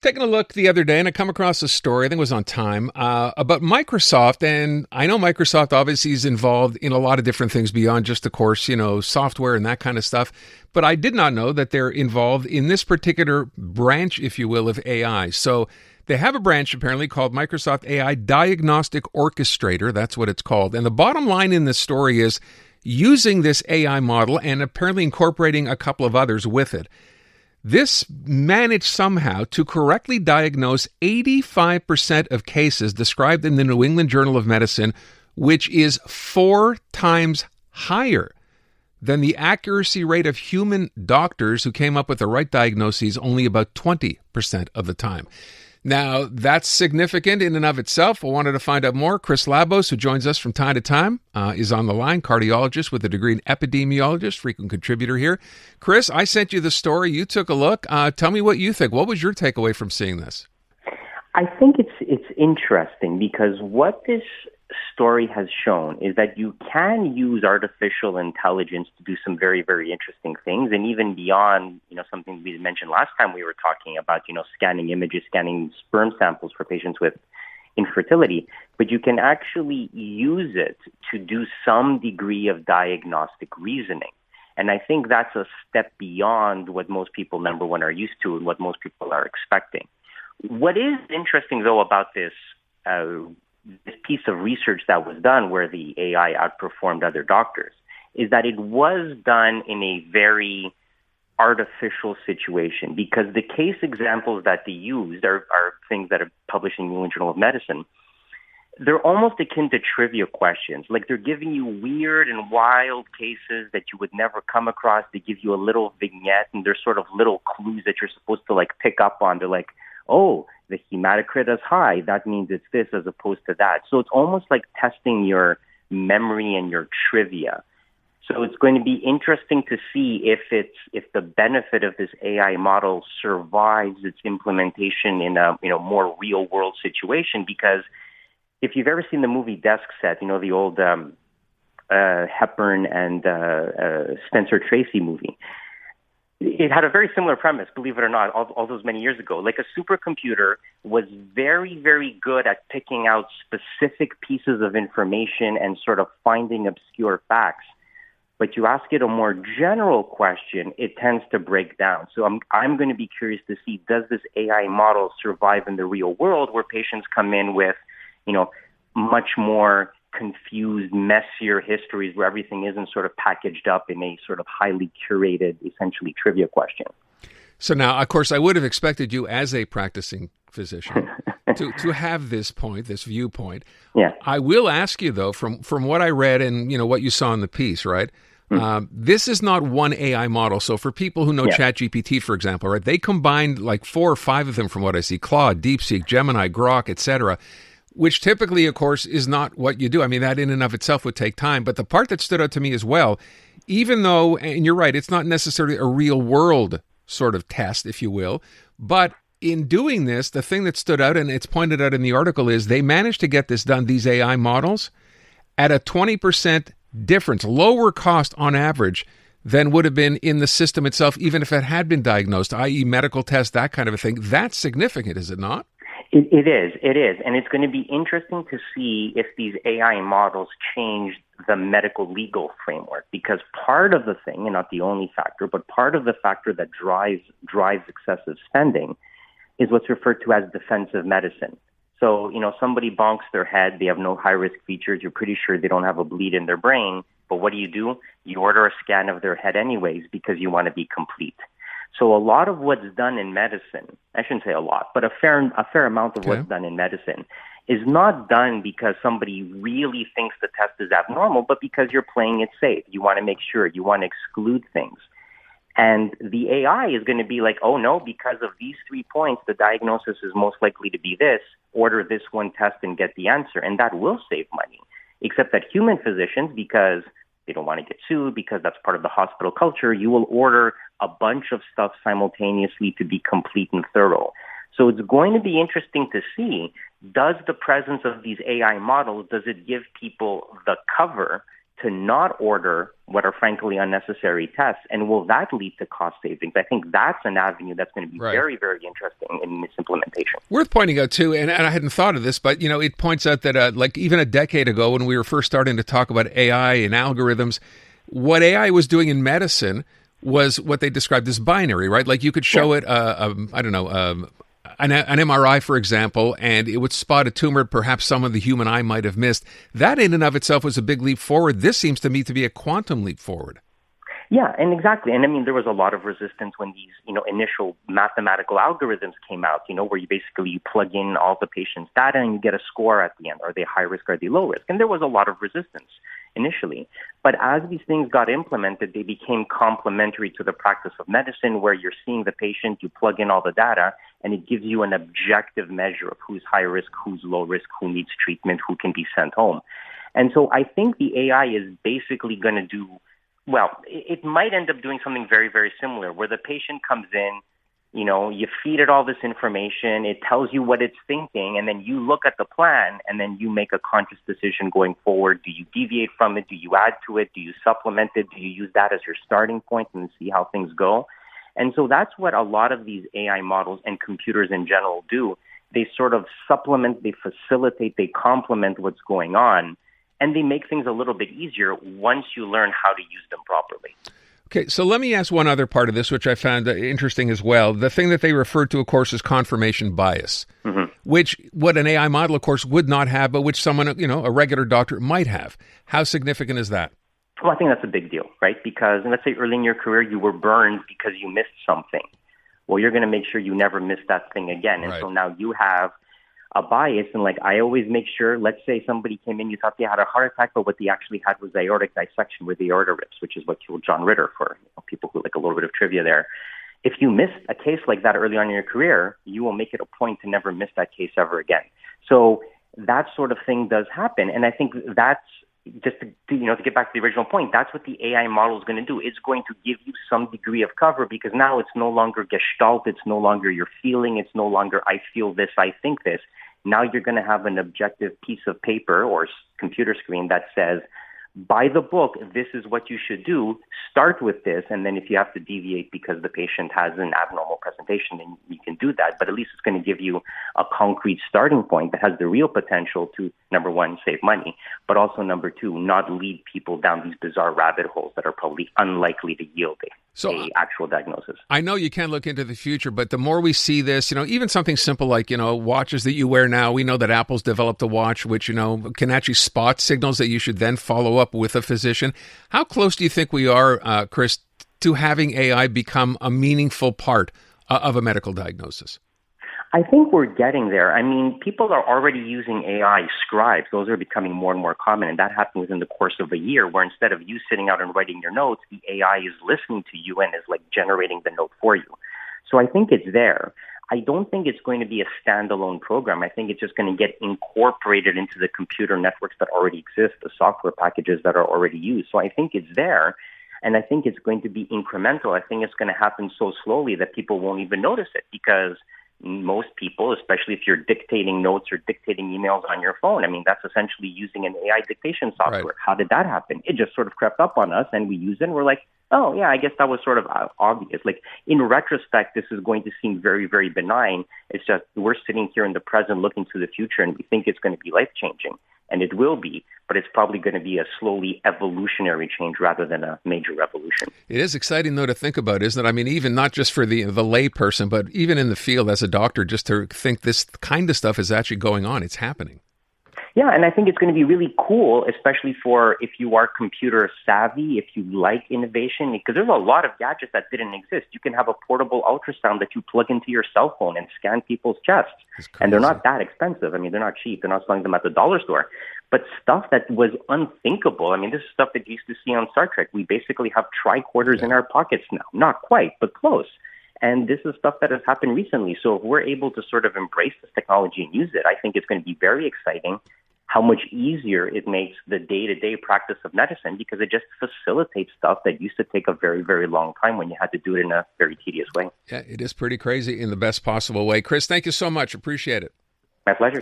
Taking a look the other day, and I come across a story, I think it was on Time, about Microsoft. And I know Microsoft obviously is involved in a lot of different things beyond just, of course, software and that kind of stuff. But I did not know that they're involved in this particular branch, if you will, of AI. So they have a branch apparently called Microsoft AI Diagnostic Orchestrator. That's what it's called. And the bottom line in this story is using this AI model and apparently incorporating a couple of others with it. This managed somehow to correctly diagnose 85% of cases described in the New England Journal of Medicine, which is 4 times higher than the accuracy rate of human doctors who came up with the right diagnoses only about 20% of the time. Now, that's significant in and of itself. I wanted to find out more. Chris Labos, who joins us from time to time, is on the line, cardiologist with a degree in epidemiologist, frequent contributor here. Chris, I sent you the story. You took a look. Tell me what you think. What was your takeaway from seeing this? I think it's interesting because what this story has shown is that you can use artificial intelligence to do some very, very interesting things, and even beyond, something we mentioned last time we were talking about, scanning images, scanning sperm samples for patients with infertility. But you can actually use it to do some degree of diagnostic reasoning. And I think that's a step beyond what most people, number one, are used to and what most people are expecting. What is interesting, though, about this piece of research that was done where the AI outperformed other doctors is that it was done in a very artificial situation, because the case examples that they used are things that are published in the New England Journal of Medicine. They're almost akin to trivia questions. Like, they're giving you weird and wild cases that you would never come across. They give you a little vignette, and there's sort of little clues that you're supposed to pick up on. They're like, oh, the hematocrit is high. That means it's this as opposed to that. So it's almost like testing your memory and your trivia. So it's going to be interesting to see if the benefit of this AI model survives its implementation in a more real world situation. Because if you've ever seen the movie Desk Set, the old Hepburn and Spencer Tracy movie, it had a very similar premise, believe it or not, all those many years ago. Like, a supercomputer was very, very good at picking out specific pieces of information and sort of finding obscure facts. But you ask it a more general question, it tends to break down. So I'm going to be curious to see, does this AI model survive in the real world where patients come in with, much more confused, messier histories where everything isn't sort of packaged up in a sort of highly curated, essentially trivia question. So now, of course, I would have expected you as a practicing physician to have this viewpoint. Yeah. I will ask you, though, from what I read and, what you saw in the piece, right? This is not one AI model. So for people who know ChatGPT, for example, right, they combined like 4 or 5 of them from what I see: Claude, DeepSeek, Gemini, Grok, etc., which typically, of course, is not what you do. I mean, that in and of itself would take time. But the part that stood out to me as well, even though, and you're right, it's not necessarily a real world sort of test, if you will, but in doing this, the thing that stood out, and it's pointed out in the article, is they managed to get this done, these AI models, at a 20% difference, lower cost on average than would have been in the system itself, even if it had been diagnosed, i.e. medical tests, that kind of a thing. That's significant, is it not? It is. And it's going to be interesting to see if these AI models change the medical legal framework, because part of the thing, and not the only factor, but part of the factor that drives excessive spending is what's referred to as defensive medicine. So, somebody bonks their head, they have no high-risk features, you're pretty sure they don't have a bleed in their brain, but what do? You order a scan of their head anyways because you want to be complete. So a lot of what's done in medicine, I shouldn't say a lot, but a fair amount of what's done in medicine is not done because somebody really thinks the test is abnormal, but because you're playing it safe. You want to make sure, you want to exclude things. And the AI is going to be like, oh no, because of these 3 points, the diagnosis is most likely to be this, order this one test and get the answer. And that will save money. Except that human physicians, because they don't want to get sued, because that's part of the hospital culture, you will order a bunch of stuff simultaneously to be complete and thorough. So it's going to be interesting to see, does the presence of these AI models, does it give people the cover to not order what are frankly unnecessary tests? And will that lead to cost savings? I think that's an avenue that's going to be very, very interesting in this implementation. Worth pointing out, too, and I hadn't thought of this, but, it points out that like even a decade ago when we were first starting to talk about AI and algorithms, what AI was doing in medicine was what they described as binary, right? Like you could show it, an MRI, for example, and it would spot a tumor perhaps someone the human eye might have missed. That in and of itself was a big leap forward. This seems to me to be a quantum leap forward. Yeah, and exactly. And I mean, there was a lot of resistance when these, initial mathematical algorithms came out, where you plug in all the patient's data and you get a score at the end. Are they high risk? Are they low risk? And there was a lot of resistance initially. But as these things got implemented, they became complementary to the practice of medicine, where you're seeing the patient, you plug in all the data, and it gives you an objective measure of who's high risk, who's low risk, who needs treatment, who can be sent home. And so I think the AI is basically going to do, well, it might end up doing something very, very similar, where the patient comes in, you feed it all this information, it tells you what it's thinking, and then you look at the plan, and then you make a conscious decision going forward. Do you deviate from it? Do you add to it? Do you supplement it? Do you use that as your starting point and see how things go? And so that's what a lot of these AI models and computers in general do. They sort of supplement, they facilitate, they complement what's going on, and they make things a little bit easier once you learn how to use them properly. Okay, so let me ask one other part of this, which I found interesting as well. The thing that they refer to, of course, is confirmation bias, which what an AI model, of course, would not have, but which someone, a regular doctor might have. How significant is that? Well, I think that's a big deal, right? Because let's say early in your career, you were burned because you missed something. Well, you're going to make sure you never miss that thing again. And so now you have a bias. And I always make sure, let's say somebody came in, you thought they had a heart attack, but what they actually had was aortic dissection with the aorta rips, which is what killed John Ritter, for people who like a little bit of trivia there. If you miss a case like that early on in your career, you will make it a point to never miss that case ever again. So that sort of thing does happen. And I think that's just to get back to the original point, that's what the AI model is going to do. It's going to give you some degree of cover, because now it's no longer gestalt. It's no longer your feeling. It's no longer I feel this, I think this. Now you're going to have an objective piece of paper or computer screen that says, by the book, this is what you should do. Start with this. And then if you have to deviate because the patient has an abnormal presentation, then you can do that. But at least it's going to give you a concrete starting point that has the real potential to, number one, save money, but also, number two, not lead people down these bizarre rabbit holes that are probably unlikely to yield a actual diagnosis. I know you can't look into the future, but the more we see this, even something simple like, watches that you wear now, we know that Apple's developed a watch which, can actually spot signals that you should then follow up with a physician. How close do you think we are, Chris, to having AI become a meaningful part of a medical diagnosis? I think we're getting there. I mean, people are already using AI scribes. Those are becoming more and more common, and that happened within the course of a year, where instead of you sitting out and writing your notes, the AI is listening to you and is generating the note for you. So I think it's there. I don't think it's going to be a standalone program. I think it's just going to get incorporated into the computer networks that already exist, the software packages that are already used. So I think it's there, and I think it's going to be incremental. I think it's going to happen so slowly that people won't even notice it, because most people, especially if you're dictating notes or dictating emails on your phone, I mean, that's essentially using an AI dictation software. Right. How did that happen? It just sort of crept up on us, and we use it, and we're like, oh, yeah, I guess that was sort of obvious. In retrospect, this is going to seem very, very benign. It's just we're sitting here in the present looking to the future, and we think it's going to be life-changing. And it will be, but it's probably going to be a slowly evolutionary change rather than a major revolution. It is exciting, though, to think about, isn't it? I mean, even not just for the lay person, but even in the field as a doctor, just to think this kind of stuff is actually going on. It's happening. Yeah, and I think it's going to be really cool, especially for if you are computer savvy, if you like innovation, because there's a lot of gadgets that didn't exist. You can have a portable ultrasound that you plug into your cell phone and scan people's chests, and they're not that expensive. I mean, they're not cheap. They're not selling them at the dollar store. But stuff that was unthinkable. I mean, this is stuff that you used to see on Star Trek. We basically have tricorders in our pockets now. Not quite, but close. And this is stuff that has happened recently. So if we're able to sort of embrace this technology and use it, I think it's going to be very exciting how much easier it makes the day-to-day practice of medicine, because it just facilitates stuff that used to take a very, very long time when you had to do it in a very tedious way. Yeah, it is pretty crazy in the best possible way. Chris, thank you so much. Appreciate it. My pleasure.